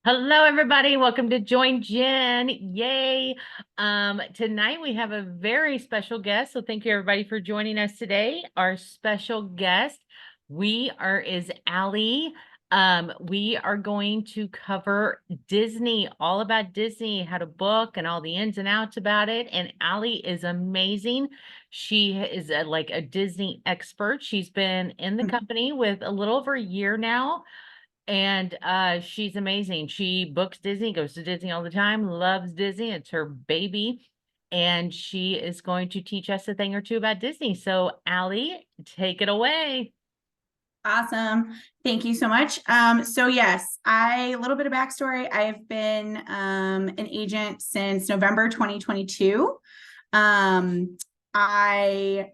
Hello, everybody. Welcome to Join Jen. Yay. Tonight we have a very special guest. So thank you everybody for joining us today. Our special guest is Allie. We are going to cover Disney, all about Disney, how to book and all the ins and outs about it. And Allie is amazing. She is like a Disney expert. She's been in the company with a little over a year now. And she's amazing. She books Disney, goes to Disney all the time, loves Disney. It's her baby. And she is going to teach us a thing or two about Disney. So, Allie, take it away. Awesome. Thank you so much. So yes, a little bit of backstory. I've been an agent since November 2022. I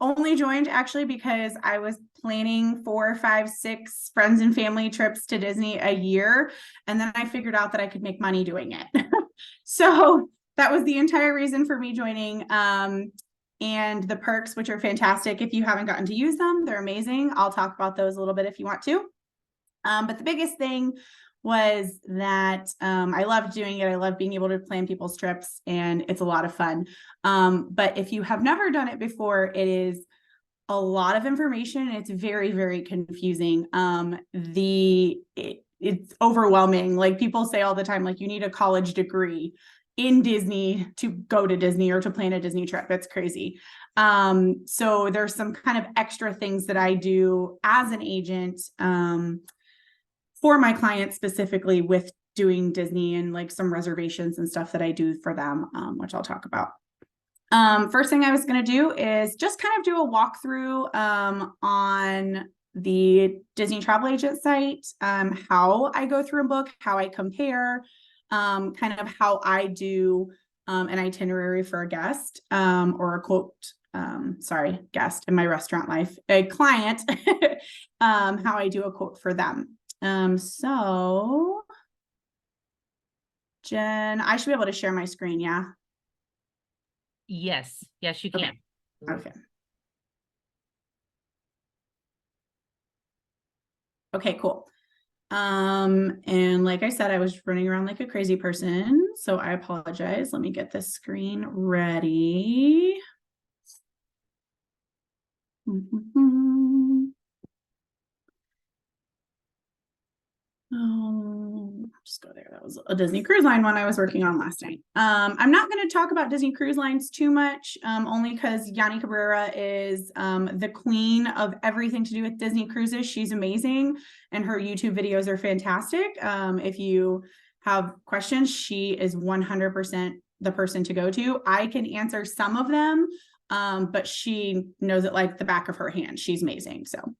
only joined actually because I was planning 4, 5, 6 friends and family trips to Disney a year. And then I figured out that I could make money doing it. So that was the entire reason for me joining. And the perks, which are fantastic. If you haven't gotten to use them, they're amazing. I'll talk about those a little bit if you want to. But the biggest thing was that I love doing it. I love being able to plan people's trips, and it's a lot of fun. But if you have never done it before, it is a lot of information. It's very, very confusing. It's overwhelming. Like people say all the time, like you need a college degree in Disney to go to Disney or to plan a Disney trip. It's crazy. So there's some kind of extra things that I do as an agent for my clients, specifically with doing Disney, and like some reservations and stuff that I do for them, which I'll talk about. First thing I was going to do is just kind of do a walkthrough on the Disney travel agent site, how I go through a book, how I compare, kind of how I do an itinerary for a guest, or a quote, guest in my restaurant life, a client, how I do a quote for them. So Jen, I should be able to share my screen, yeah? Yes, yes, you can. Okay. Okay, cool. And like I said, I was running around like a crazy person, so I apologize. Let me get this screen ready. Just go there. That was a Disney Cruise Line one I was working on last night. I'm not going to talk about Disney Cruise Lines too much, only because Yanni Cabrera is the queen of everything to do with Disney cruises. She's amazing, and her YouTube videos are fantastic. If you have questions, she is 100% the person to go to. I can answer some of them, but she knows it like the back of her hand. She's amazing. So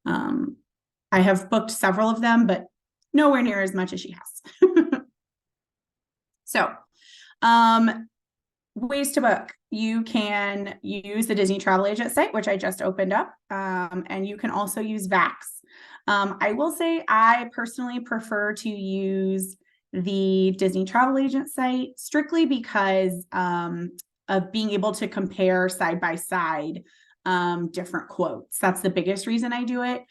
I have booked several of them, but nowhere near as much as she has. So, ways to book. You can use the Disney Travel Agent site, which I just opened up, and you can also use Vax. I will say I personally prefer to use the Disney Travel Agent site strictly because of being able to compare side by side different quotes. That's the biggest reason I do it.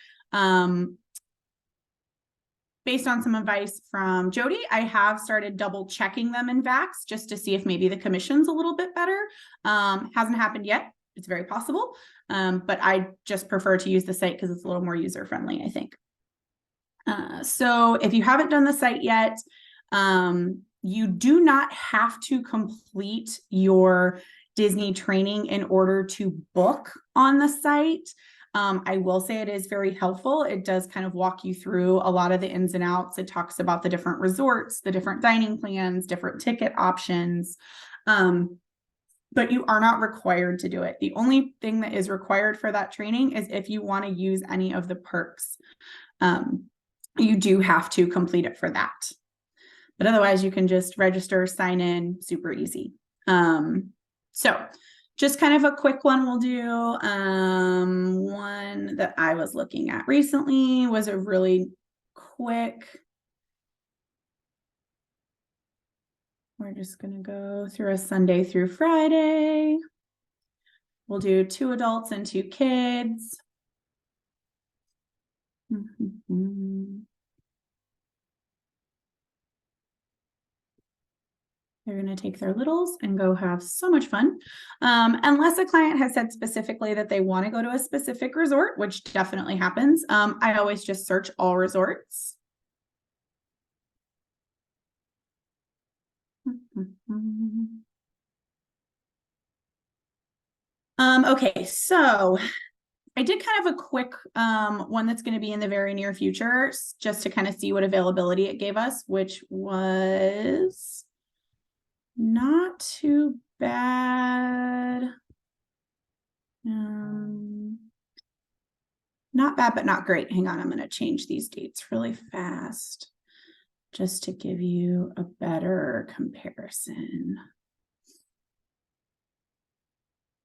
Based on some advice from Jody, I have started double checking them in Vax just to see if maybe the commission's a little bit better. Hasn't happened yet. It's very possible. But I just prefer to use the site because it's a little more user-friendly, I think. So if you haven't done the site yet, you do not have to complete your Disney training in order to book on the site. I will say it is very helpful. It does kind of walk you through a lot of the ins and outs. It talks about the different resorts, the different dining plans, different ticket options. But you are not required to do it. The only thing that is required for that training is if you want to use any of the perks. You do have to complete it for that. But otherwise, you can just register, sign in, super easy. So just kind of a quick one we'll do. One that I was looking at recently was a really quick. We're just going to go through a Sunday through Friday. We'll do 2 adults and 2 kids. They're going to take their littles and go have so much fun. Unless a client has said specifically that they want to go to a specific resort, which definitely happens. I always just search all resorts. Okay, so I did kind of a quick one that's going to be in the very near future, just to kind of see what availability it gave us, which was not too bad. Not bad, but not great. Hang on, I'm going to change these dates really fast just to give you a better comparison.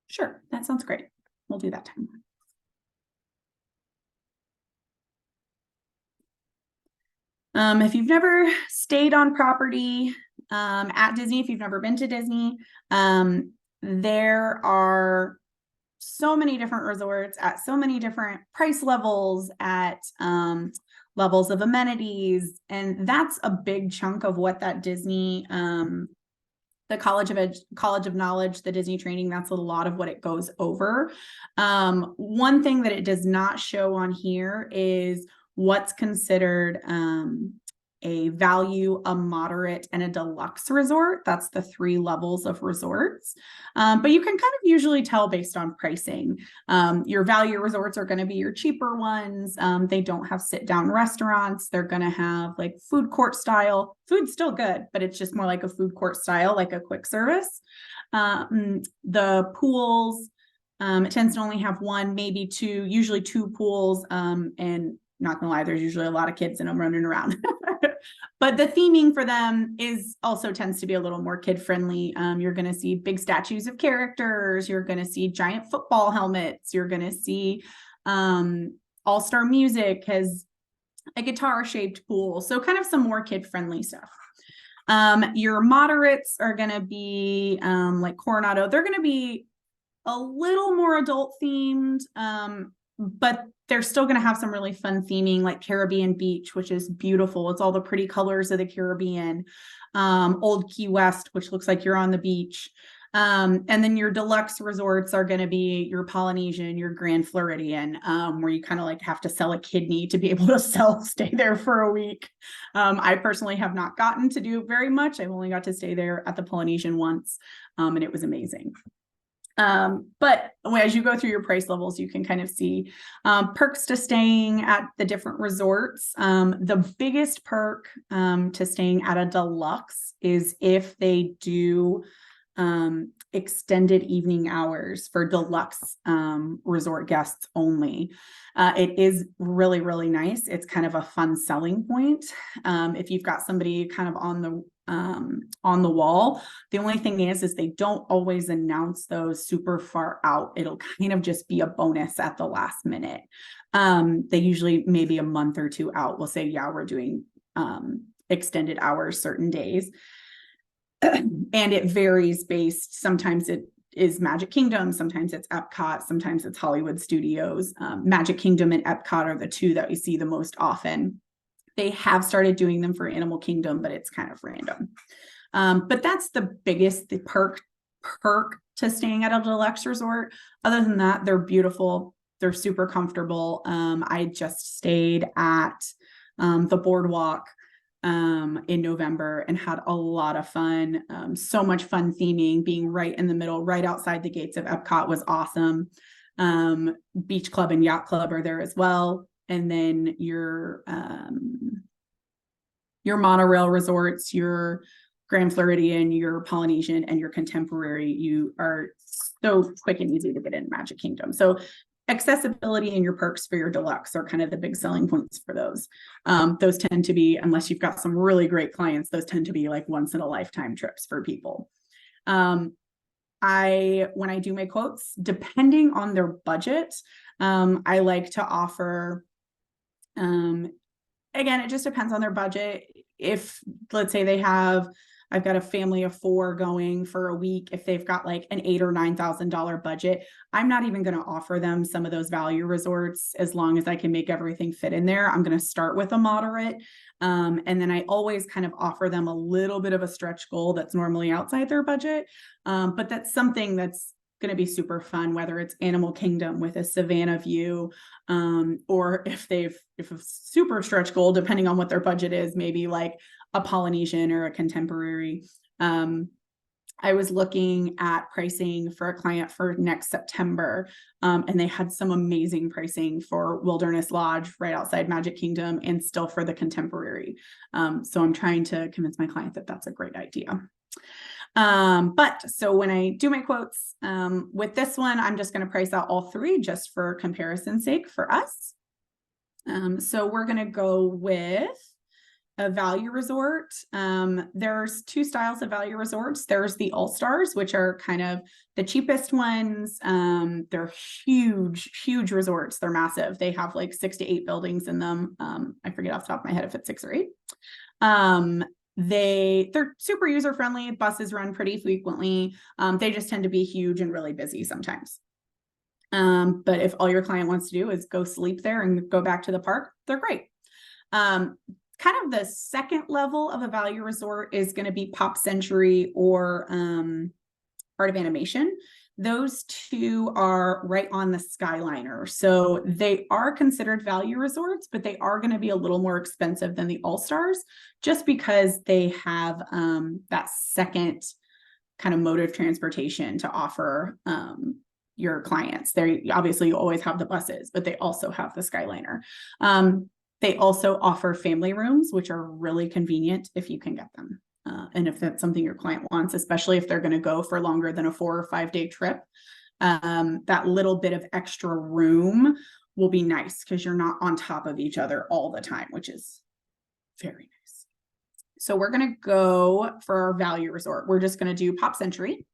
Sure, that sounds great. We'll do that time. If you've never stayed on property at Disney, if you've never been to Disney, there are so many different resorts at so many different price levels, at levels of amenities, and that's a big chunk of what that Disney, the College of Knowledge, the Disney training, that's a lot of what it goes over. One thing that it does not show on here is what's considered a value, a moderate, and a deluxe resort. That's the 3 levels of resorts. But you can kind of usually tell based on pricing. Your value resorts are going to be your cheaper ones. They don't have sit-down restaurants. They're going to have like food court style. Food's still good, but it's just more like a food court style, like a quick service. The pools, it tends to only have 1, maybe 2, usually 2 pools, and not gonna lie, there's usually a lot of kids in them running around. But the theming for them is also tends to be a little more kid friendly. You're going to see big statues of characters. You're going to see giant football helmets. You're going to see All-Star Music has a guitar shaped pool. So kind of some more kid friendly stuff. Your moderates are going to be like Coronado. They're going to be a little more adult themed, but they're still going to have some really fun theming, like Caribbean Beach, which is beautiful. It's all the pretty colors of the Caribbean. Old Key West, which looks like you're on the beach. And then your deluxe resorts are going to be your Polynesian, your Grand Floridian, where you kind of like have to sell a kidney to be able to stay there for a week. I personally have not gotten to do very much. I've only got to stay there at the Polynesian once, and it was amazing. But as you go through your price levels, you can kind of see perks to staying at the different resorts. The biggest perk to staying at a deluxe is if they do extended evening hours for deluxe resort guests only. It is really, really nice. It's kind of a fun selling point. If you've got somebody kind of on the wall, the only thing is they don't always announce those super far out. It'll kind of just be a bonus at the last minute. They usually maybe a month or 2 out will say, yeah, we're doing extended hours certain days. And it varies based, sometimes it is Magic Kingdom, sometimes it's Epcot, sometimes it's Hollywood Studios. Magic Kingdom and Epcot are the 2 that we see the most often. They have started doing them for Animal Kingdom, but it's kind of random. But that's the biggest perk to staying at a deluxe resort. Other than that, they're beautiful. They're super comfortable. I just stayed at the Boardwalk in November and had a lot of fun. So much fun theming, being right in the middle, right outside the gates of Epcot was awesome. Beach Club and Yacht Club are there as well. And then your monorail resorts, your Grand Floridian, your Polynesian, and your Contemporary, you are so quick and easy to get in Magic Kingdom. So accessibility and your perks for your deluxe are kind of the big selling points for those. Those tend to be, unless you've got some really great clients, those tend to be like once in a lifetime trips for people. When I do my quotes, depending on their budget, I like to offer, again, it just depends on their budget. If let's say they have I've got a family of 4 going for a week. If they've got like an $8,000 or $9,000 budget, I'm not even going to offer them some of those value resorts as long as I can make everything fit in there. I'm going to start with a moderate. And then I always kind of offer them a little bit of a stretch goal that's normally outside their budget. But that's something that's going to be super fun, whether it's Animal Kingdom with a Savannah view, or if a super stretch goal, depending on what their budget is, maybe like a Polynesian or a contemporary. I was looking at pricing for a client for next September, and they had some amazing pricing for Wilderness Lodge right outside Magic Kingdom and still for the contemporary. So I'm trying to convince my client that that's a great idea. But so when I do my quotes, with this one, I'm just going to price out all 3 just for comparison's sake for us. So we're going to go with a value resort. There's 2 styles of value resorts. There's the All-Stars, which are kind of the cheapest ones. They're huge resorts. They're massive. They have like 6 to 8 buildings in them. I forget off the top of my head if it's 6 or 8. They're super user friendly. Buses run pretty frequently. They just tend to be huge and really busy sometimes. But if all your client wants to do is go sleep there and go back to the park, they're great. Kind of the second level of a value resort is going to be Pop Century or Art of Animation. Those 2 are right on the Skyliner. So they are considered value resorts, but they are going to be a little more expensive than the All-Stars just because they have that second kind of mode of transportation to offer your clients. They obviously always have the buses, but they also have the Skyliner. They also offer family rooms, which are really convenient if you can get them. And if that's something your client wants, especially if they're going to go for longer than a 4 or 5 day trip, that little bit of extra room will be nice because you're not on top of each other all the time, which is very nice. So we're going to go for our value resort. We're just going to do Pop Century.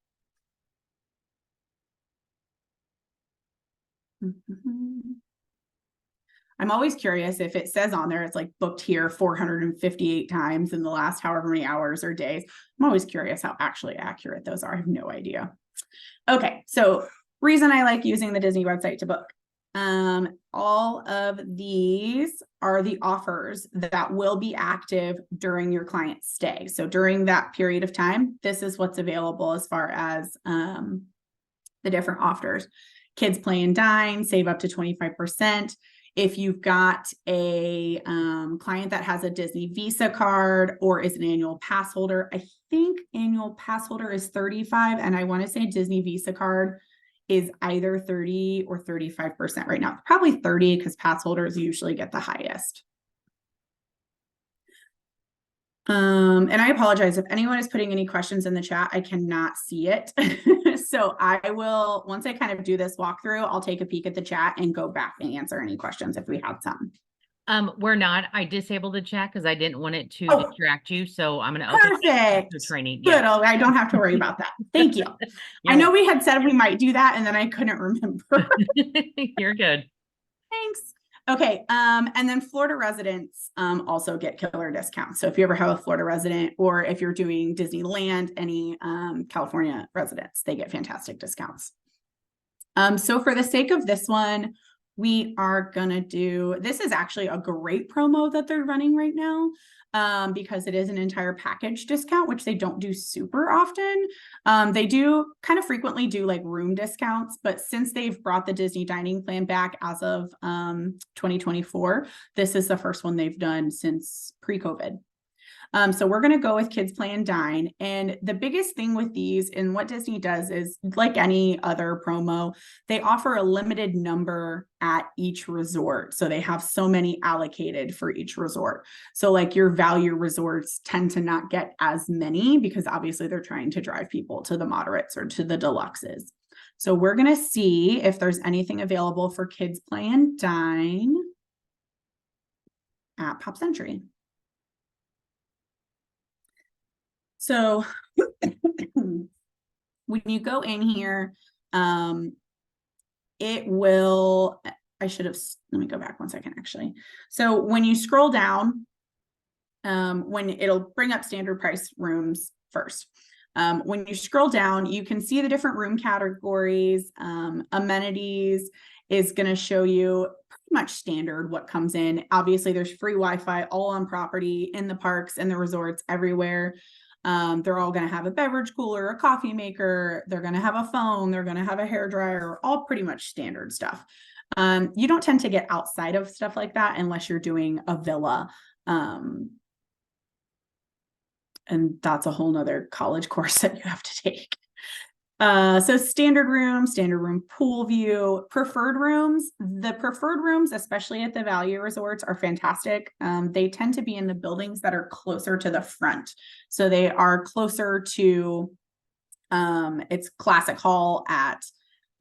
I'm always curious if it says on there, it's like booked here 458 times in the last however many hours or days. I'm always curious how actually accurate those are. I have no idea. Okay, so reason I like using the Disney website to book. All of these are the offers that will be active during your client's stay. So during that period of time, this is what's available as far as the different offers. Kids Play and Dine, save up to 25%. If you've got a client that has a Disney Visa card or is an annual pass holder, I think annual pass holder is 35, and I want to say Disney Visa card is either 30 or 35% right now. Probably 30 because pass holders usually get the highest. And I apologize if anyone is putting any questions in the chat, I cannot see it. So I will, once I kind of do this walkthrough, I'll take a peek at the chat and go back and answer any questions if we have some. We're not. I disabled the chat because I didn't want it to distract you. So I'm going to open Perfect. training. Good. Yeah. I don't have to worry about that. Thank you. I know we had said we might do that and then I couldn't remember. You're good. Thanks. Okay. And then Florida residents also get killer discounts. So if you ever have a Florida resident or if you're doing Disneyland, any California residents, they get fantastic discounts. So for the sake of this one, we are going to do, this is actually a great promo that they're running right now because it is an entire package discount, which they don't do super often. They do kind of frequently do like room discounts, but since they've brought the Disney dining plan back as of 2024, this is the first one they've done since pre-COVID. So we're going to go with Kids Play and Dine. And the biggest thing with these and what Disney does is like any other promo, they offer a limited number at each resort. So they have so many allocated for each resort. So like your value resorts tend to not get as many because obviously they're trying to drive people to the moderates or to the deluxes. So we're going to see if there's anything available for Kids Play and Dine at Pop Century. So when you go in here, it will, let me go back one second actually. So when you scroll down, when it'll bring up standard price rooms, first. When you scroll down, you can see the different room categories. Amenities is going to show you pretty much standard what comes in. Obviously, there's free Wi-Fi all on property, in the parks and the resorts, everywhere. They're all going to have a beverage cooler, a coffee maker. They're going to have a phone. They're going to have a hair dryer, all pretty much standard stuff. You don't tend to get outside of stuff like that unless you're doing a villa. And that's a whole nother college course that you have to take. So standard room pool view, preferred rooms. The preferred rooms, especially at the value resorts, are fantastic. They tend to be in the buildings that are closer to the front. So they are closer to, it's Classic Hall at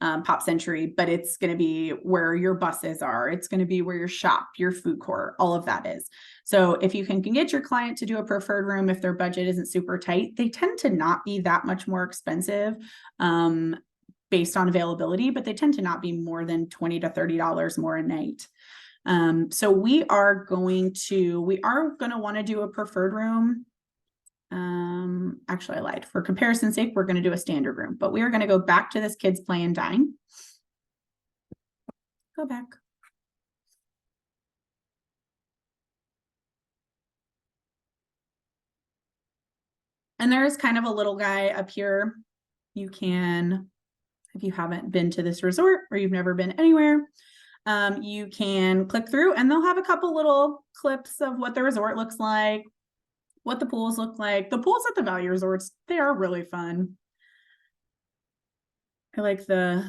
Pop Century, but it's going to be where your buses are. It's going to be where your shop, your food court, all of that is. So if you can get your client to do a preferred room, if their budget isn't super tight, they tend to not be that much more expensive based on availability, but they tend to not be more than $20 to $30 more a night. So we are going to want to do a preferred room. Actually I lied. For comparison's sake, we're going to do a standard room, but we are going to go back to this kids play and dine. Go back. And there is kind of a little guy up here. You can, if you haven't been to this resort or you've never been anywhere, you can click through and they'll have a couple little clips of what the resort looks like, what the pools look like. The pools at the value resorts, they are really fun. I like the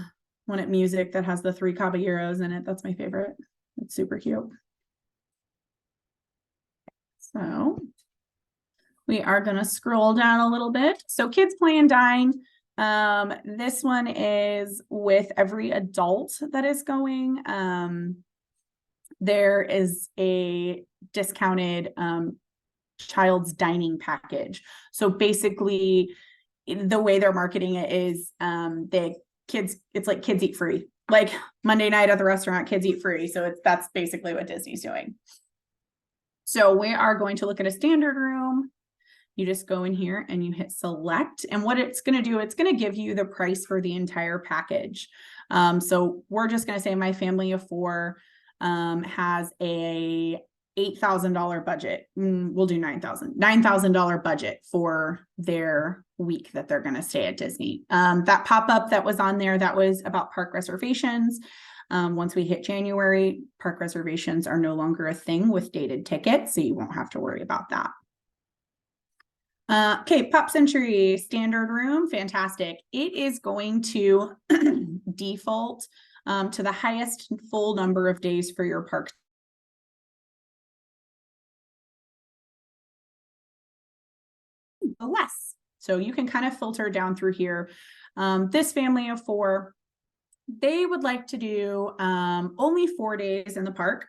one at Music that has the 3 caballeros in it. That's my favorite. It's super cute. So we are going to scroll down a little bit. So kids play and dine. This one is with every adult that is going. There is a discounted child's dining package. So basically the way they're marketing it is it's like kids eat free, like Monday night at the restaurant, kids eat free. So that's basically what Disney's doing. So we are going to look at a standard room. You just go in here and you hit select, and what it's going to do, it's going to give you the price for the entire package. So we're just going to say my family of 4 has a $8,000 budget. We'll do $9,000 budget for their week that they're going to stay at Disney. That pop-up that was on there, that was about park reservations. Once we hit January, park reservations are no longer a thing with dated tickets, so you won't have to worry about that. Okay, Pop Century standard room, fantastic. It is going to default to the highest full number of days for your park. Less. So you can kind of filter down through here. This family of 4, they would like to do only 4 days in the park.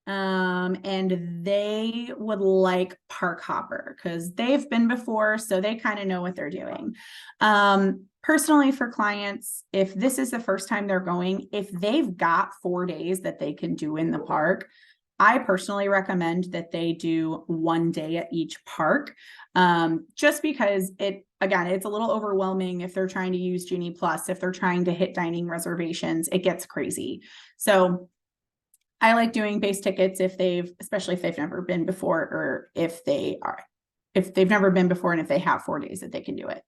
And they would like Park Hopper because they've been before, so they kind of know what they're doing. Personally, for clients, if this is the first time they're going, if they've got 4 days that they can do in the park, I personally recommend that they do 1 day at each park, just because it's a little overwhelming if they're trying to use Genie Plus, if they're trying to hit dining reservations, it gets crazy. So I like doing base tickets especially if they've never been before, or if they've never been before and if they have 4 days that they can do it.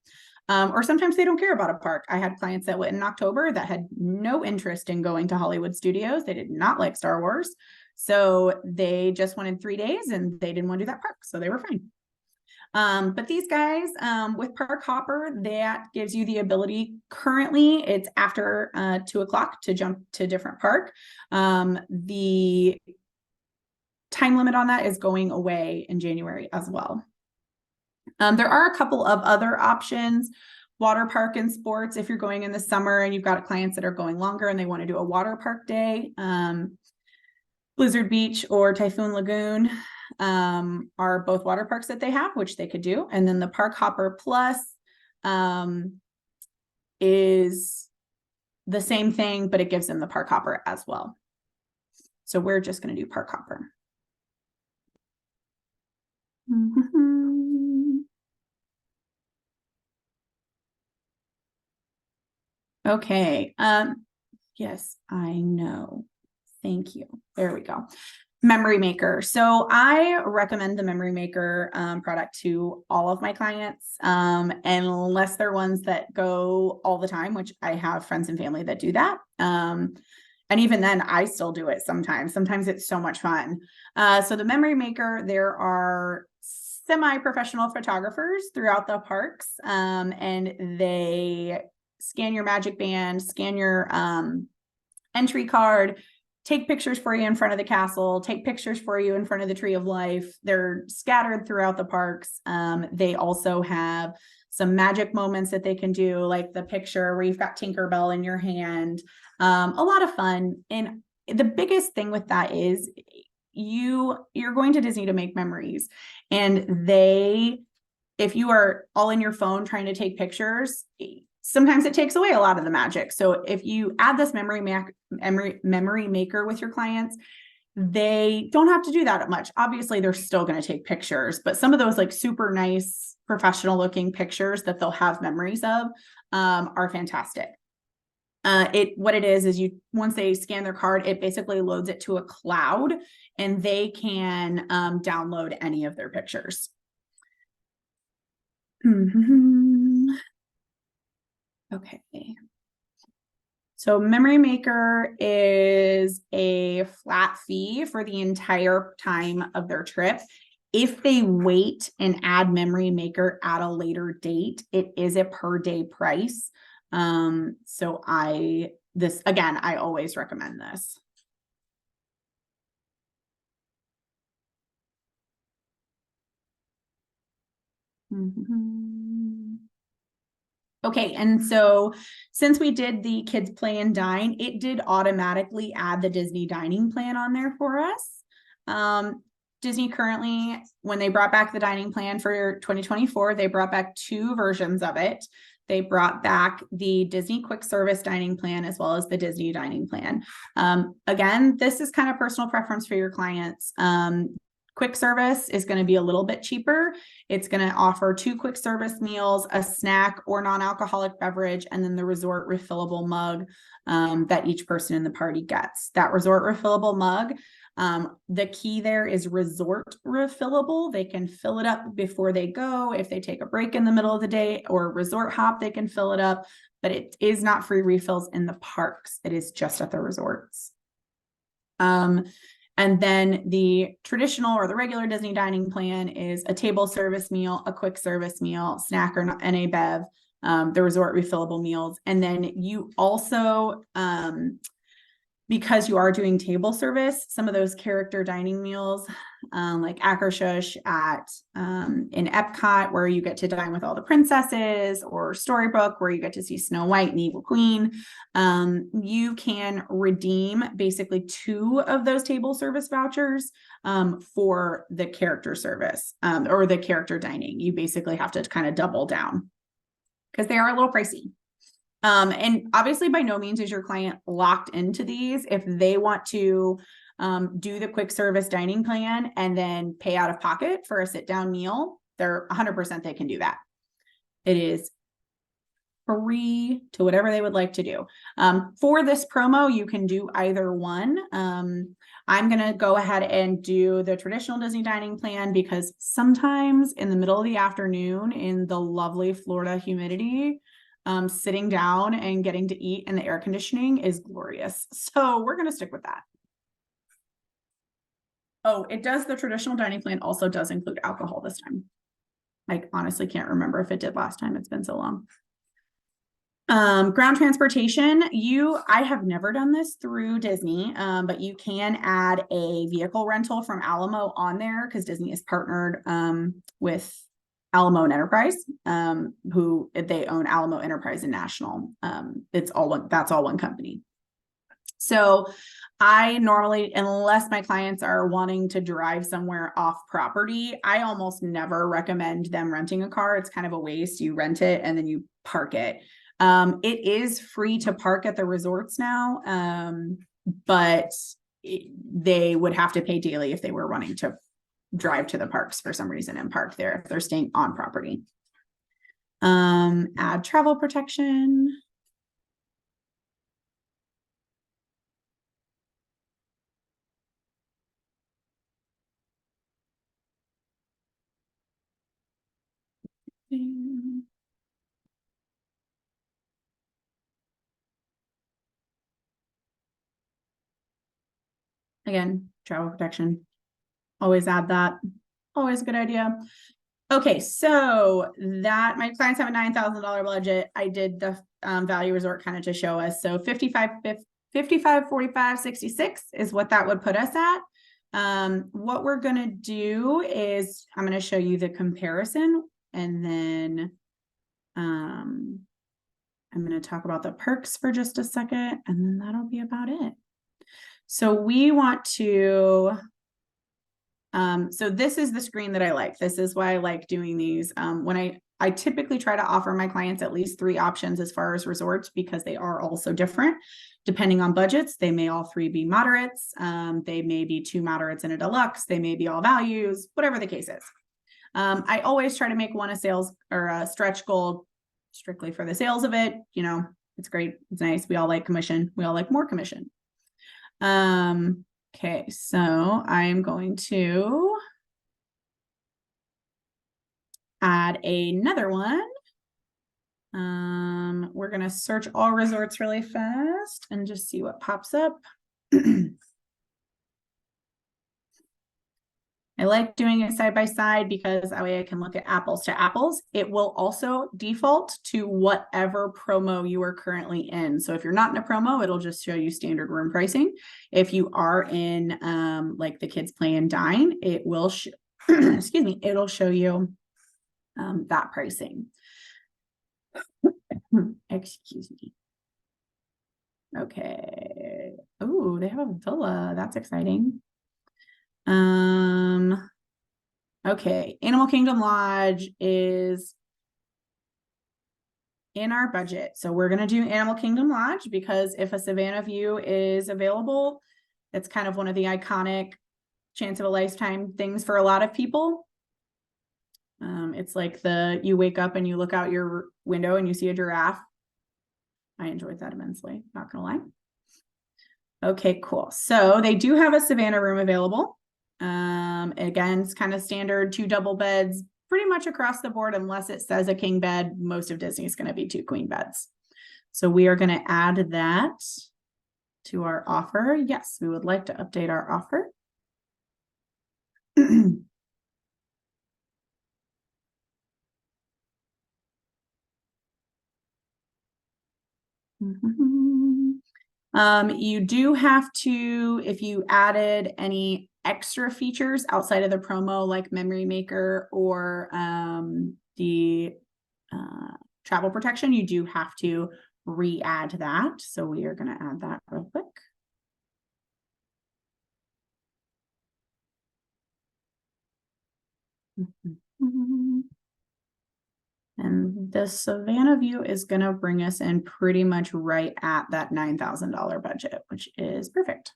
Or sometimes they don't care about a park. I had clients that went in October that had no interest in going to Hollywood Studios. They did not like Star Wars. So they just wanted 3 days and they didn't want to do that park. So they were fine. But these guys, with Park Hopper, that gives you the ability. Currently, it's after 2 o'clock to jump to a different park. The time limit on that is going away in January as well. There are a couple of other options. Water park and sports, if you're going in the summer and you've got clients that are going longer and they want to do a water park day. Blizzard Beach or Typhoon Lagoon are both water parks that they have, which they could do. And then the Park Hopper Plus is the same thing, but it gives them the Park Hopper as well. So we're just going to do Park Hopper. Okay. Yes, I know. Thank you. There we go. Memory Maker. So I recommend the Memory Maker product to all of my clients, unless they're ones that go all the time, which I have friends and family that do that. And even then, I still do it sometimes. Sometimes it's so much fun. So the Memory Maker, there are semi-professional photographers throughout the parks, and they scan your Magic Band, scan your entry card, take pictures for you in front of the castle, take pictures for you in front of the Tree of Life. They're scattered throughout the parks. They also have some magic moments that they can do, like the picture where you've got Tinkerbell in your hand. A lot of fun. And the biggest thing with that is you're going to Disney to make memories. And if you are all in your phone trying to take pictures, sometimes it takes away a lot of the magic. So if you add this memory maker with your clients, they don't have to do that much. Obviously, they're still going to take pictures, but some of those like super nice professional looking pictures that they'll have memories of are fantastic. What it is you, once they scan their card, it basically loads it to a cloud and they can download any of their pictures. Okay. So Memory Maker is a flat fee for the entire time of their trip. If they wait and add Memory Maker at a later date, it is a per day price. So I always recommend this. Okay, and so since we did the Kids Play and Dine, it did automatically add the Disney dining plan on there for us. Disney currently, when they brought back the dining plan for 2024, they brought back 2 versions of it. They brought back the Disney Quick Service Dining Plan as well as the Disney Dining Plan. Again, this is kind of personal preference for your clients. Quick service is going to be a little bit cheaper. It's going to offer 2 quick service meals, a snack or non-alcoholic beverage, and then the resort refillable mug that each person in the party gets. That resort refillable mug, the key there is resort refillable. They can fill it up before they go. If they take a break in the middle of the day or resort hop, they can fill it up, but it is not free refills in the parks. It is just at the resorts. And then the traditional or the regular Disney dining plan is a table service meal, a quick service meal, snack and a bev, the resort refillable meals. And then you also, because you are doing table service, some of those character dining meals, like Akershus in Epcot, where you get to dine with all the princesses, or Storybook, where you get to see Snow White and Evil Queen, you can redeem basically 2 of those table service vouchers for the character service or the character dining. You basically have to kind of double down because they are a little pricey. And obviously by no means is your client locked into these. If they want to do the quick service dining plan and then pay out of pocket for a sit down meal, they're 100% they can do that. It is free to whatever they would like to do. For this promo, you can do either one. I'm going to go ahead and do the traditional Disney dining plan because sometimes in the middle of the afternoon in the lovely Florida humidity, sitting down and getting to eat in the air conditioning is glorious. So we're going to stick with that. Oh, it does. The traditional dining plan also does include alcohol this time. I honestly can't remember if it did last time. It's been so long. Ground transportation, I have never done this through Disney, but you can add a vehicle rental from Alamo on there because Disney is partnered with Alamo and Enterprise, who they own Alamo Enterprise and National. That's all one company. So I normally, unless my clients are wanting to drive somewhere off property, I almost never recommend them renting a car. It's kind of a waste. You rent it and then you park it. It is free to park at the resorts now, but they would have to pay daily if they were wanting to drive to the parks for some reason and park there if they're staying on property. Add travel protection. Again, travel protection. Always add that. Always a good idea. Okay, so that my clients have a $9,000 budget. I did the value resort kind of to show us. So 55, 45, 66 is what that would put us at. What we're going to do is I'm going to show you the comparison, and then I'm going to talk about the perks for just a second, and then that'll be about it. So we want to, so this is the screen that I like. This is why I like doing these. When I typically try to offer my clients at least 3 options as far as resorts, because they are all so different depending on budgets. They may all 3 be moderates. They may be 2 moderates and a deluxe. They may be all values, whatever the case is. I always try to make one a sales or a stretch goal strictly for the sales of it. You know, it's great. It's nice. We all like commission. We all like more commission. Okay, so I'm going to add another one. We're going to search all resorts really fast and just see what pops up. I like doing it side by side because that way I can look at apples to apples. It will also default to whatever promo you are currently in. So if you're not in a promo, it'll just show you standard room pricing. If you are in like the Kids Play and Dine, it will excuse me, it'll show you that pricing. Excuse me. Okay. Oh, they have a villa. That's exciting. Okay, Animal Kingdom Lodge is in our budget. So we're going to do Animal Kingdom Lodge because if a Savannah View is available, it's kind of one of the iconic chance of a lifetime things for a lot of people. It's like you wake up and you look out your window and you see a giraffe. I enjoyed that immensely, not gonna lie. Okay, cool. So they do have a Savannah room available. Again, it's kind of standard 2 double beds pretty much across the board, unless it says a king bed. Most of Disney is going to be 2 queen beds. So we are going to add that to our offer. Yes, we would like to update our offer. You do have to, if you added any extra features outside of the promo, like Memory Maker or the travel protection, you do have to re-add that. So we are going to add that real quick. And the Savannah View is going to bring us in pretty much right at that $9,000 budget, which is perfect.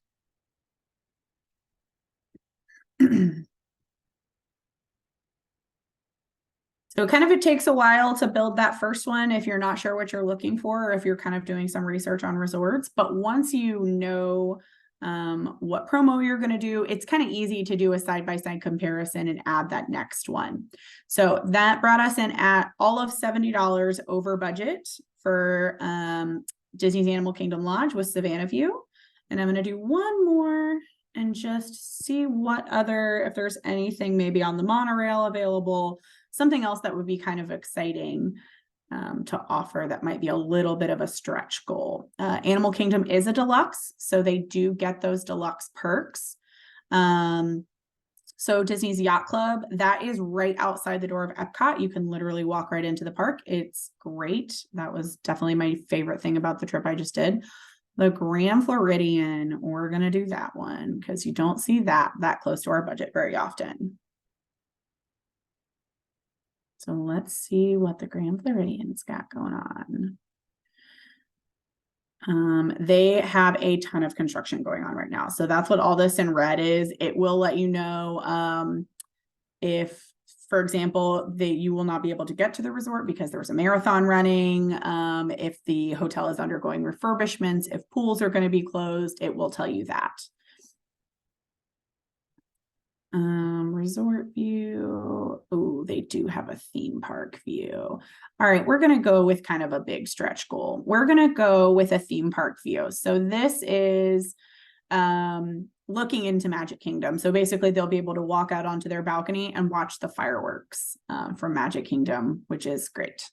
So kind of it takes a while to build that first one if you're not sure what you're looking for, or if you're kind of doing some research on resorts. But once you know what promo you're going to do, it's kind of easy to do a side-by-side comparison and add that next one. So that brought us in at all of $70 over budget for Disney's Animal Kingdom Lodge with Savannah View. And I'm going to do one more and just see what other, if there's anything maybe on the monorail available, something else that would be kind of exciting to offer that might be a little bit of a stretch goal. Animal Kingdom is a deluxe, so they do get those deluxe perks. So Disney's Yacht Club, that is right outside the door of Epcot. You can literally walk right into the park. It's great. That was definitely my favorite thing about the trip I just did. The Grand Floridian, we're going to do that one because you don't see that close to our budget very often. So let's see what the Grand Floridian's got going on. They have a ton of construction going on right now. So that's what all this in red is. It will let you know if, for example, you will not be able to get to the resort because there's a marathon running. If the hotel is undergoing refurbishments, if pools are going to be closed, it will tell you that. resort view. Oh, they do have a theme park view. All right, we're going to go with kind of a big stretch goal. We're going to go with a theme park view. So this is looking into Magic Kingdom. So basically they'll be able to walk out onto their balcony and watch the fireworks from Magic Kingdom, which is great.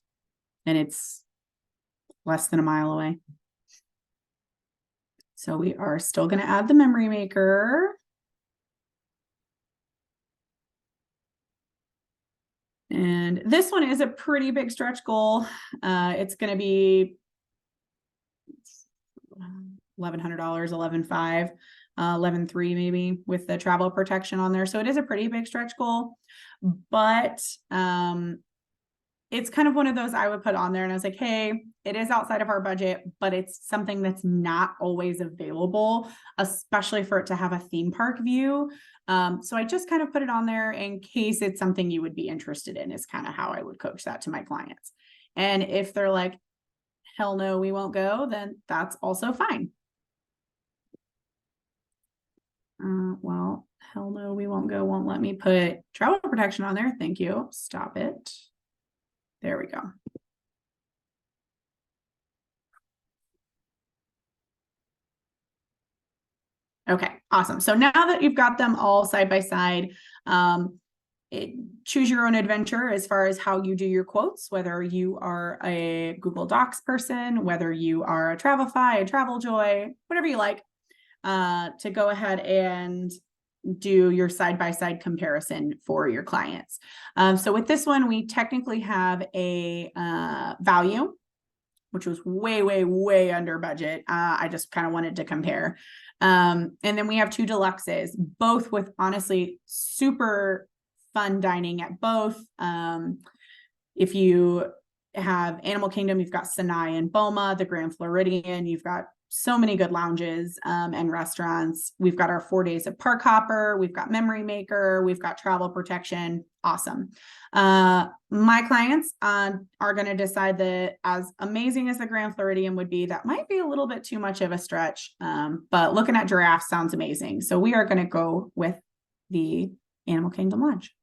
And it's less than a mile away. So we are still going to add the memory maker. And this one is a pretty big stretch goal. It's going to be $1,100, $11,500, $11,300 maybe with the travel protection on there. So it is a pretty big stretch goal, but it's kind of one of those I would put on there and I was like, hey, it is outside of our budget, but it's something that's not always available, especially for it to have a theme park view. So I just kind of put it on there in case it's something you would be interested in, is kind of how I would coach that to my clients. And if they're like, hell no, we won't go, then that's also fine. Well, hell no, we won't go. Won't let me put travel protection on there. Thank you. Stop it. There we go. Okay, awesome. So now that you've got them all side by side, choose your own adventure as far as how you do your quotes, whether you are a Google Docs person, whether you are a Travelify, a TravelJoy, whatever you like, to go ahead and do your side-by-side comparison for your clients. So with this one, we technically have a value, which was way, way, way under budget. I just kind of wanted to compare. And then we have two deluxes, both with honestly super fun dining at both. If you have Animal Kingdom, you've got Sinai and Boma, the Grand Floridian, you've got so many good lounges and restaurants. We've got our 4 days of Park Hopper. We've got Memory Maker. We've got travel protection. Awesome. My clients are going to decide that as amazing as the Grand Floridian would be, that might be a little bit too much of a stretch. But looking at giraffes sounds amazing. So we are going to go with the Animal Kingdom Lodge.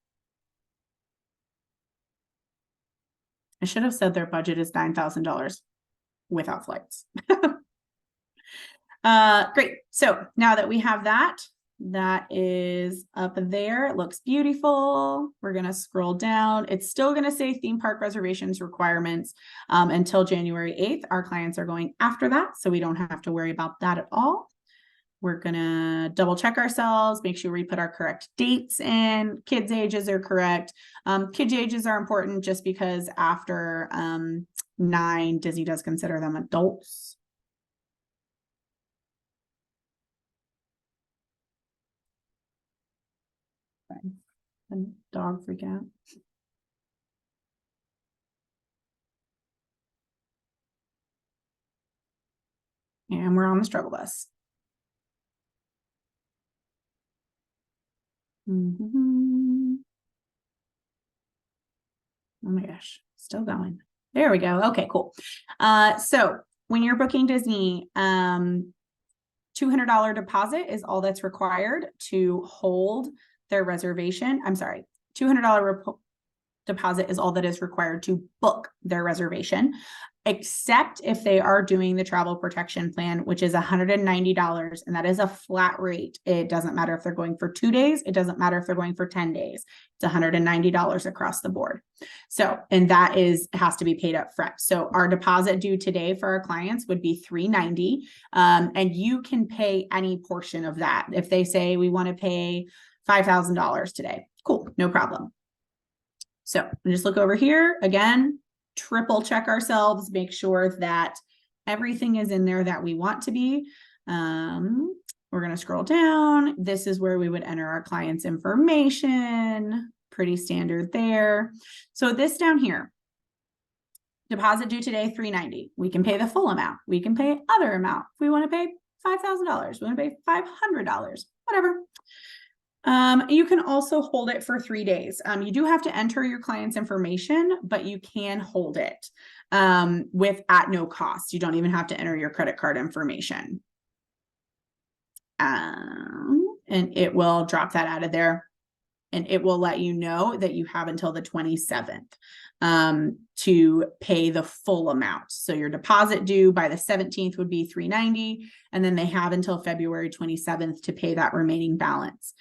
I should have said their budget is $9,000 without flights. Great. So now that we have that is up there. It looks beautiful. We're going to scroll down. It's still going to say theme park reservations requirements until January 8th. Our clients are going after that, so we don't have to worry about that at all. We're going to double check ourselves, make sure we put our correct dates in. Kids' ages are correct. Kids' ages are important just because after 9, Disney does consider them adults. And dog freaking out. And we're on the struggle bus. Oh my gosh, still going. There we go. Okay, cool. So when you're booking Disney, $200 deposit is all that's required to hold their reservation. I'm sorry, $200 deposit is all that is required to book their reservation, except if they are doing the travel protection plan, which is $190. And that is a flat rate. It doesn't matter if they're going for 2 days. It doesn't matter if they're going for 10 days. It's $190 across the board. So, and that has to be paid up front. So our deposit due today for our clients would be $390. And you can pay any portion of that. If they say we want to pay $5,000 today, cool, no problem. So just look over here again, triple check ourselves, make sure that everything is in there that we want to be. We're going to scroll down. This is where we would enter our client's information. Pretty standard there. So this down here, deposit due today, $390. We can pay the full amount. We can pay other amount. If we want to pay $5,000, we want to pay $500, whatever. You can also hold it for 3 days. You do have to enter your client's information, but you can hold it at no cost. You don't even have to enter your credit card information. And it will drop that out of there. and it will let you know that you have until the 27th to pay the full amount. So your deposit due by the 17th would be $390, and then they have until February 27th to pay that remaining balance.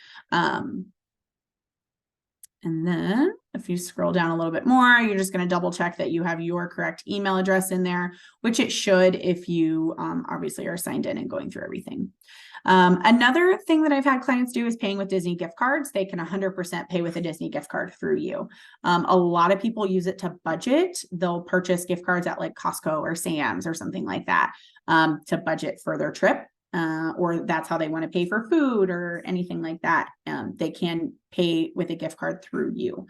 And then if you scroll down a little bit more, you're just going to double check that you have your correct email address in there, which it should if you obviously are signed in and going through everything. Another thing that I've had clients do is paying with Disney gift cards. They can 100% pay with a Disney gift card through you. A lot of people use it to budget. They'll purchase gift cards at like Costco or Sam's or something like that to budget for their trip. Or that's how they want to pay for food or anything like that. They can pay with a gift card through you.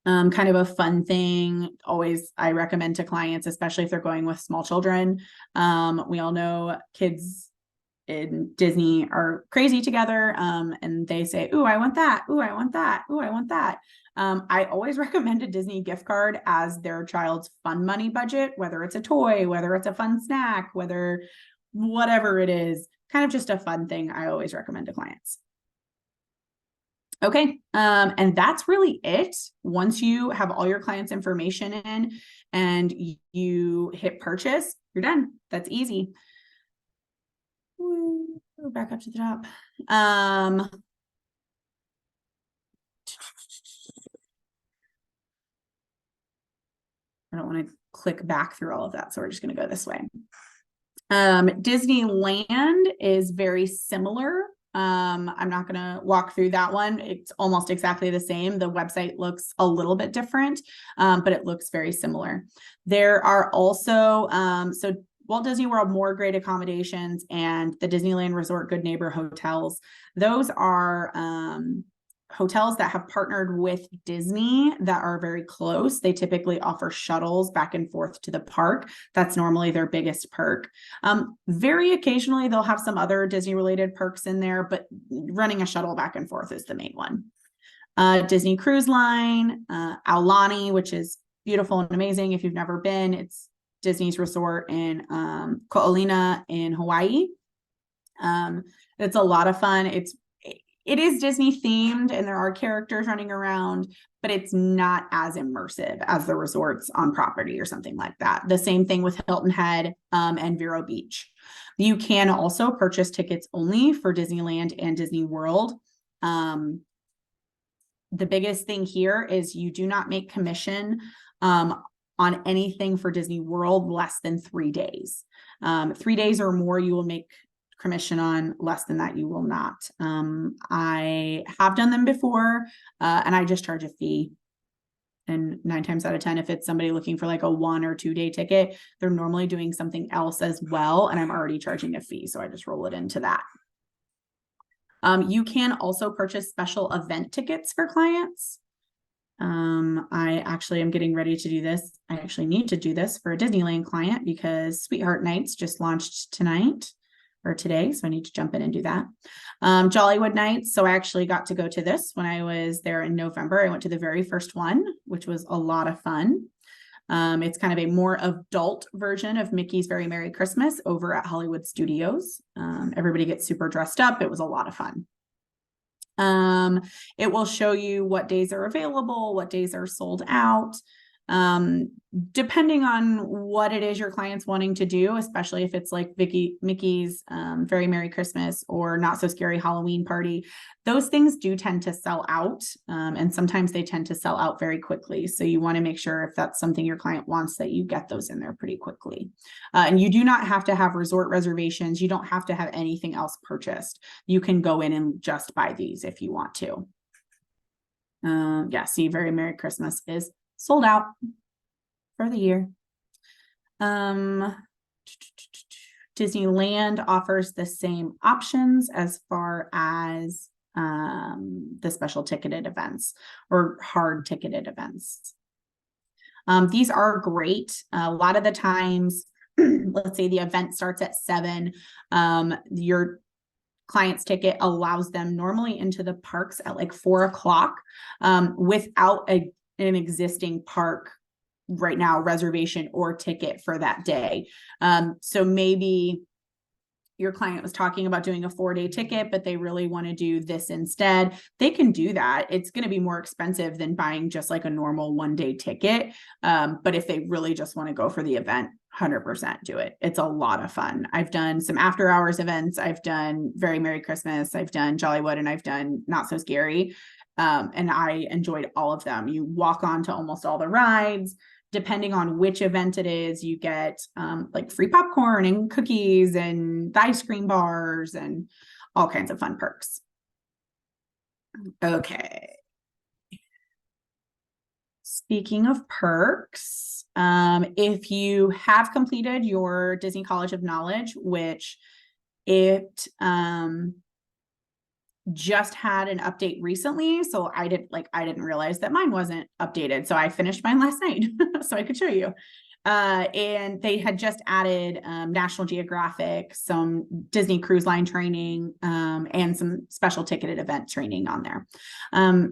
Kind of a fun thing, always I recommend to clients, especially if they're going with small children. We all know kids in Disney are crazy together, and they say, "Ooh, I want that. Ooh, I want that. Ooh, I want that." I always recommend a Disney gift card as their child's fun money budget, whether it's a toy, whether it's a fun snack, whatever it is, kind of just a fun thing I always recommend to clients. Okay, and that's really it. Once you have all your clients' information in and you hit purchase, you're done. That's easy. Go back up to the top. I don't want to click back through all of that, so we're just going to go this way. Disneyland is very similar. I'm not going to walk through that one. It's almost exactly the same. The website looks a little bit different, but it looks very similar. There are also, so Walt Disney World More Great Accommodations and the Disneyland Resort Good Neighbor Hotels. Those are hotels that have partnered with Disney that are very close. They typically offer shuttles back and forth to the park. That's normally their biggest perk. Very occasionally, they'll have some other Disney related perks in there, but running a shuttle back and forth is the main one. Disney Cruise Line, Aulani, which is beautiful and amazing. If you've never been, it's Disney's resort in Ko'olina in Hawaii. It's a lot of fun. It is Disney themed and there are characters running around, but it's not as immersive as the resorts on property or something like that. The same thing with Hilton Head and Vero Beach. You can also purchase tickets only for Disneyland and Disney World. The biggest thing here is you do not make commission on anything for Disney World less than 3 days. 3 days or more, you will make commission on. Less than that, you will not. I have done them before, and I just charge a fee. And 9 times out of 10, if it's somebody looking for like a 1 or 2 day ticket, they're normally doing something else as well, and I'm already charging a fee, so I just roll it into that. You can also purchase special event tickets for clients. I actually am getting ready to do this. I actually need to do this for a Disneyland client because Sweetheart Nights just launched tonight or today. So I need to jump in and do that. Jollywood Nights. So I actually got to go to this when I was there in November. I went to the very first one, which was a lot of fun. It's kind of a more adult version of Mickey's Very Merry Christmas over at Hollywood Studios. Everybody gets super dressed up. It was a lot of fun. It will show you what days are available, what days are sold out. Depending on what it is your client's wanting to do, especially if it's like Mickey's Very Merry Christmas or Not So Scary Halloween Party, those things do tend to sell out, and sometimes they tend to sell out very quickly. So you want to make sure if that's something your client wants that you get those in there pretty quickly. And you do not have to have resort reservations. You don't have to have anything else purchased. You can go in and just buy these if you want to. Yeah, see, Very Merry Christmas is sold out for the year. Disneyland offers the same options as far as the special ticketed events or hard ticketed events. These are great. A lot of the times, let's say the event starts at 7, your client's ticket allows them normally into the parks at like 4 o'clock without an existing park right now reservation or ticket for that day. So maybe your client was talking about doing a 4-day ticket, but they really want to do this instead, they can do that. It's going to be more expensive than buying just like a normal 1-day ticket. But if they really just want to go for the event, 100% do it. It's a lot of fun. I've done some after hours events. I've done Very Merry Christmas. I've done Jollywood, and I've done Not So Scary. And I enjoyed all of them. You walk on to almost all the rides. Depending on which event it is, you get like free popcorn and cookies and the ice cream bars and all kinds of fun perks. Okay. Speaking of perks, if you have completed your Disney College of Knowledge, which it just had an update recently, so I didn't realize that mine wasn't updated, so I finished mine last night so I could show you. And they had just added National Geographic, some Disney Cruise Line training, and some special ticketed event training on there.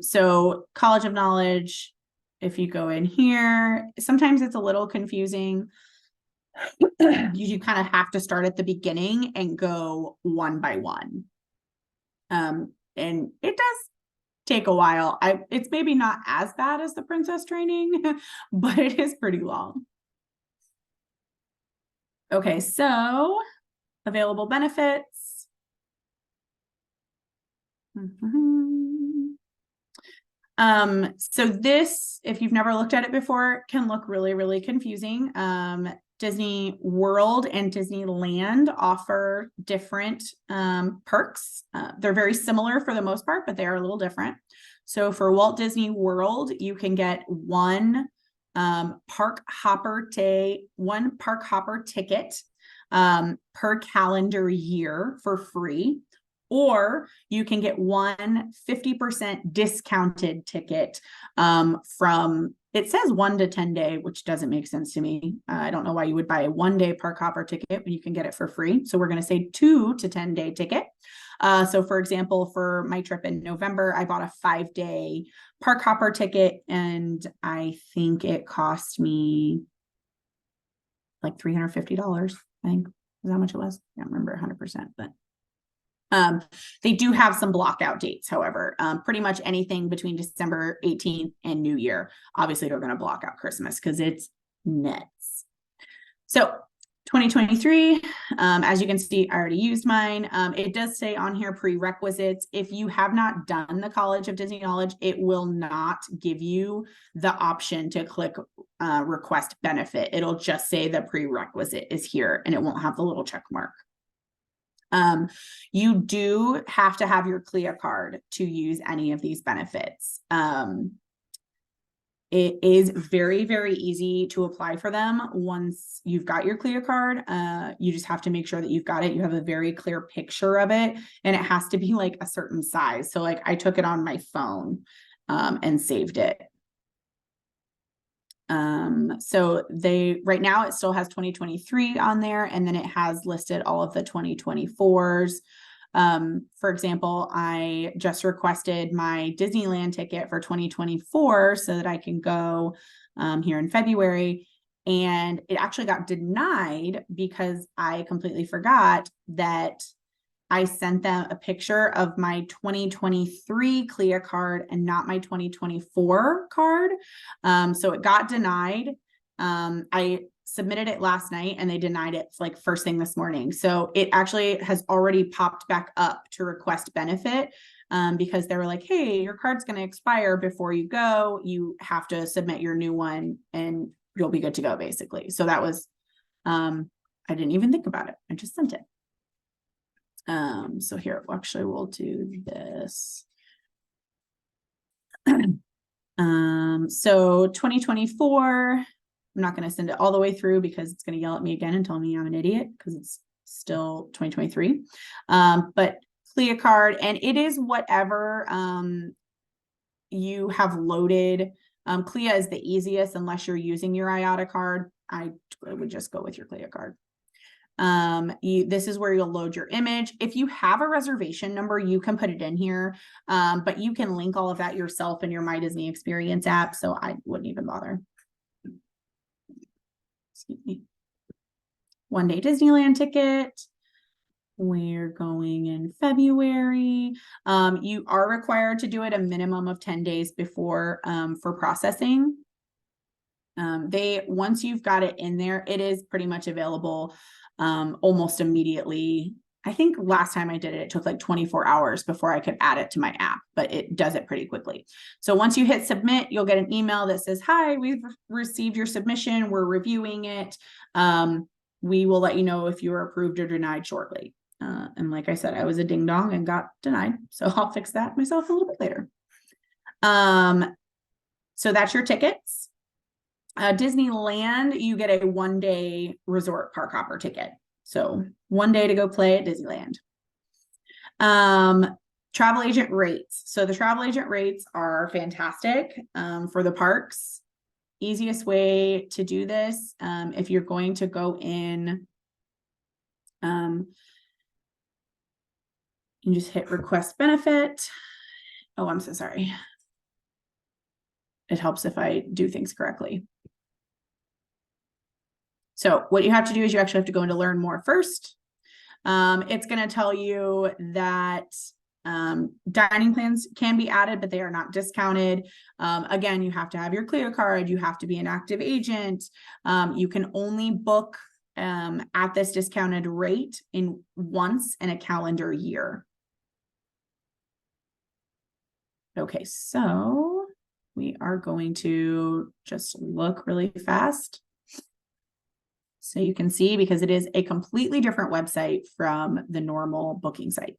So College of Knowledge, if you go in here, sometimes it's a little confusing. You kind of have to start at the beginning and go one by one. And it does take a while. It's maybe not as bad as the Princess training, but it is pretty long. Okay, so available benefits. So this, if you've never looked at it before, can look really, really confusing. Disney World and Disneyland offer different perks. They're very similar for the most part, but they are a little different. So for Walt Disney World, you can get one park hopper ticket per calendar year for free, or you can get one 50% discounted ticket from, it says 1 to 10 day, which doesn't make sense to me. I don't know why you would buy a 1-day park hopper ticket when you can get it for free. So we're going to say 2 to 10 day ticket. So for example, for my trip in November, I bought a 5-day park hopper ticket, and I think it cost me like $350. I think is how much it was. I can't remember 100%, but they do have some blocked out dates. However, pretty much anything between December 18th and New Year. Obviously, they're going to block out Christmas because it's nuts. So 2023, as you can see, I already used mine. It does say on here prerequisites. If you have not done the College of Disney Knowledge, it will not give you the option to click request benefit. It'll just say the prerequisite is here, and it won't have the little check mark. You do have to have your CLIA card to use any of these benefits. It is very, very easy to apply for them once you've got your CLIA card. You just have to make sure that you've got it. You have a very clear picture of it, and it has to be like a certain size. So like I took it on my phone and saved it. So right now it still has 2023 on there, and then it has listed all of the 2024s. For example, I just requested my Disneyland ticket for 2024 so that I can go here in February, and it actually got denied because I completely forgot that I sent them a picture of my 2023 CLIA card and not my 2024 card. So it got denied. I submitted it last night and they denied it like first thing this morning. So it actually has already popped back up to request benefit because they were like, hey, your card's going to expire before you go. You have to submit your new one and you'll be good to go, basically. So that was, I didn't even think about it. I just sent it. So here, actually, we'll do this. So 2024, I'm not going to send it all the way through because it's going to yell at me again and tell me I'm an idiot because it's still 2023. But CLIA card, and it is whatever you have loaded. CLIA is the easiest unless you're using your IATA card. I would just go with your CLIA card. This is where you'll load your image. If you have a reservation number, you can put it in here, but you can link all of that yourself in your My Disney Experience app, so I wouldn't even bother. Excuse me. 1-day Disneyland ticket. We're going in February. You are required to do it a minimum of 10 days before for processing. Once you've got it in there, it is pretty much available almost immediately. I think last time I did it, it took like 24 hours before I could add it to my app, but it does it pretty quickly. So once you hit submit, you'll get an email that says, hi, we've received your submission. We're reviewing it. We will let you know if you are approved or denied shortly. And like I said, I was a ding dong and got denied. So I'll fix that myself a little bit later. So that's your tickets. Disneyland, you get a 1-day resort park hopper ticket. So 1 day to go play at Disneyland. Travel agent rates. So the travel agent rates are fantastic for the parks. Easiest way to do this, if you're going to go in, you just hit request benefit. Oh, I'm so sorry. It helps if I do things correctly. So what you have to do is you actually have to go into learn more first. It's going to tell you that dining plans can be added, but they are not discounted. Again, you have to have your Clear card. You have to be an active agent. You can only book at this discounted rate once in a calendar year. Okay, so we are going to just look really fast. So you can see, because it is a completely different website from the normal booking site.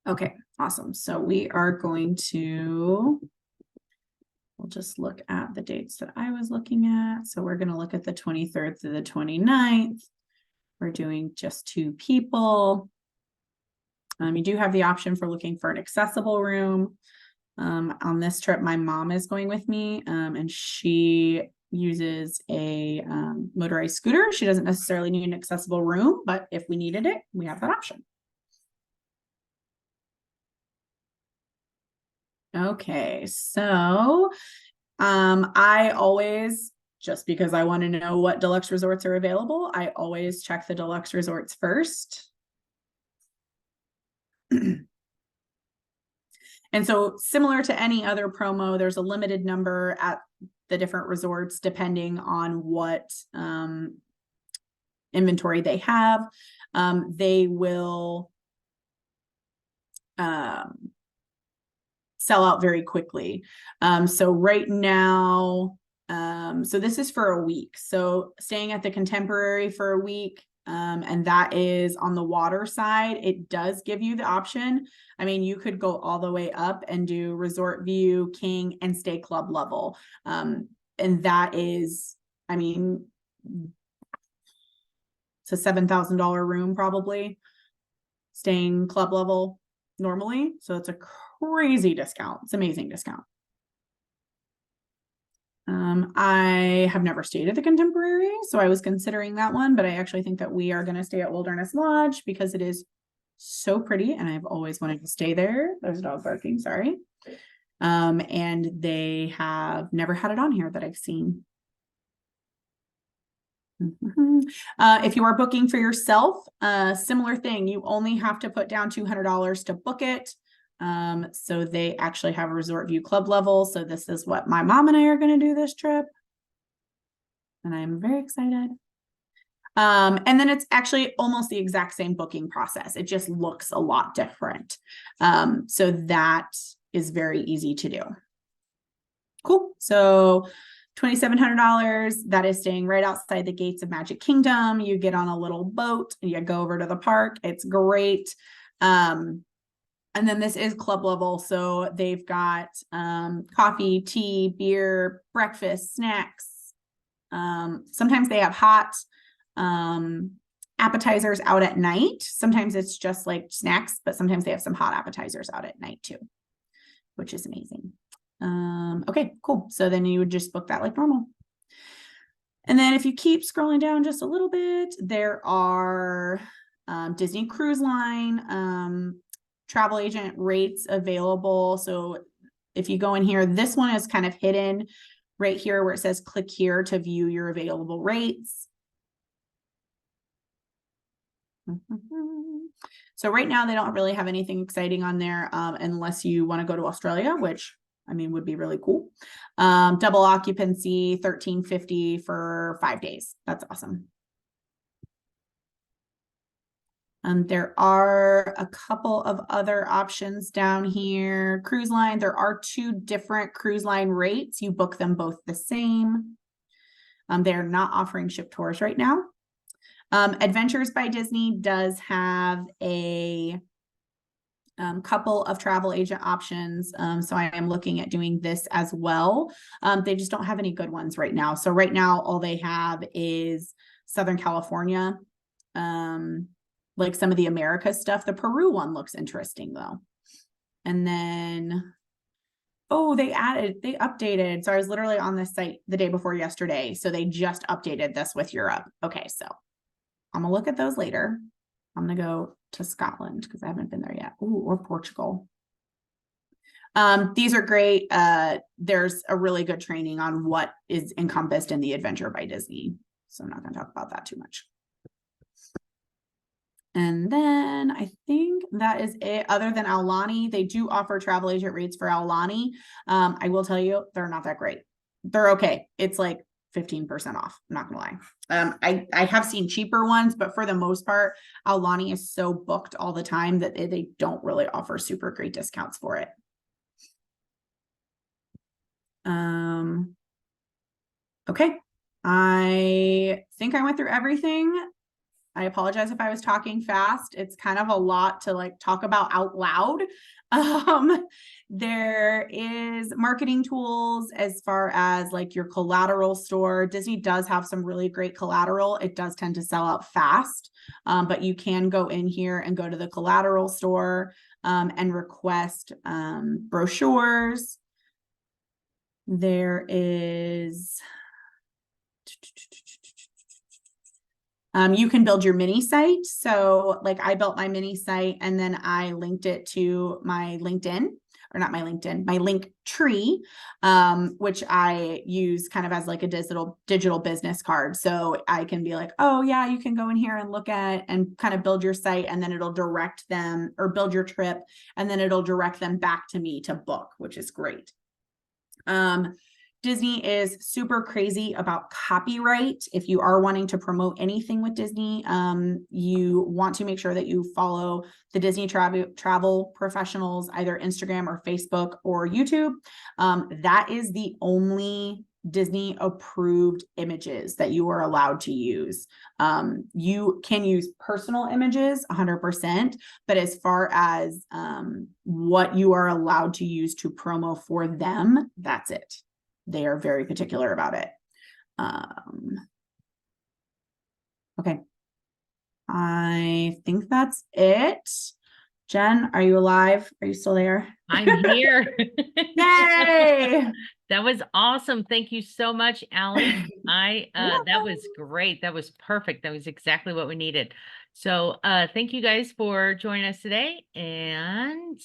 Okay, awesome. So we are going to, we'll just look at the dates that I was looking at. So we're going to look at the 23rd to the 29th. We're doing just 2 people. You do have the option for looking for an accessible room. On this trip, my mom is going with me, and she uses a motorized scooter. She doesn't necessarily need an accessible room, but if we needed it, we have that option. Okay, so I always, just because I want to know what deluxe resorts are available, I always check the deluxe resorts first. And so similar to any other promo, there's a limited number at the different resorts depending on what inventory they have. They will sell out very quickly. So right now, so this is for a week. So staying at the Contemporary for a week, and that is on the water side, it does give you the option. I mean, you could go all the way up and do Resort View, King, and stay club level. And that is, I mean, it's a $7,000 room probably, staying club level normally. So it's a crazy discount. It's an amazing discount. I have never stayed at the Contemporary, so I was considering that one, but I actually think that we are going to stay at Wilderness Lodge because it is so pretty and I've always wanted to stay there. There's a dog barking, sorry. And they have never had it on here that I've seen. If you are booking for yourself, similar thing, you only have to put down $200 to book it. So they actually have a Resort View club level. So this is what my mom and I are going to do this trip. And I'm very excited. And then it's actually almost the exact same booking process. It just looks a lot different. So that is very easy to do. Cool. So $2,700, that is staying right outside the gates of Magic Kingdom. You get on a little boat and you go over to the park. It's great. And then this is club level. So they've got coffee, tea, beer, breakfast, snacks. Sometimes they have hot appetizers out at night. Sometimes it's just like snacks, but sometimes they have some hot appetizers out at night too, which is amazing. Okay, cool. So then you would just book that like normal. And then if you keep scrolling down just a little bit, there are Disney Cruise Line travel agent rates available. So if you go in here, this one is kind of hidden right here where it says click here to view your available rates. So right now they don't really have anything exciting on there unless you want to go to Australia, which I mean would be really cool. Double occupancy, $13.50 for 5 days. That's awesome. There are a couple of other options down here. Cruise line, there are 2 different cruise line rates. You book them both the same. They're not offering ship tours right now. Adventures by Disney does have a couple of travel agent options. So I am looking at doing this as well. They just don't have any good ones right now. So right now, all they have is Southern California. Like some of the America stuff. The Peru one looks interesting though. And then, oh, they updated. So I was literally on this site the day before yesterday. So they just updated this with Europe. Okay, so I'm gonna look at those later. I'm gonna go to Scotland because I haven't been there yet. Ooh, or Portugal. These are great. There's a really good training on what is encompassed in the Adventure by Disney. So I'm not gonna talk about that too much. And then I think that is it. Other than Aulani, they do offer travel agent rates for Aulani. I will tell you, they're not that great. They're okay. It's like 15% off. I'm not gonna lie. I have seen cheaper ones, but for the most part, Aulani is so booked all the time that they don't really offer super great discounts for it. Okay. I think I went through everything. I apologize if I was talking fast. It's kind of a lot to like talk about out loud. There is marketing tools as far as like your collateral store. Disney does have some really great collateral. It does tend to sell out fast, but you can go in here and go to the collateral store and request brochures. There is... you can build your mini site. So like I built my mini site and then I linked it to my LinkedIn, or not my LinkedIn, my Linktree, which I use kind of as like a digital business card. So I can be like, oh yeah, you can go in here and look at and kind of build your site, and then it'll direct them, or build your trip, and then it'll direct them back to me to book, which is great. Disney is super crazy about copyright. If you are wanting to promote anything with Disney, you want to make sure that you follow the Disney travel professionals, either Instagram or Facebook or YouTube. That is the only Disney approved images that you are allowed to use. You can use personal images 100%, but as far as what you are allowed to use to promo for them, that's it. They are very particular about it. Okay. I think that's it. Jen, are you alive? Are you still there? I'm here. Yay! That was awesome. Thank you so much, Allie. That was great. That was perfect. That was exactly what we needed. So thank you guys for joining us today, and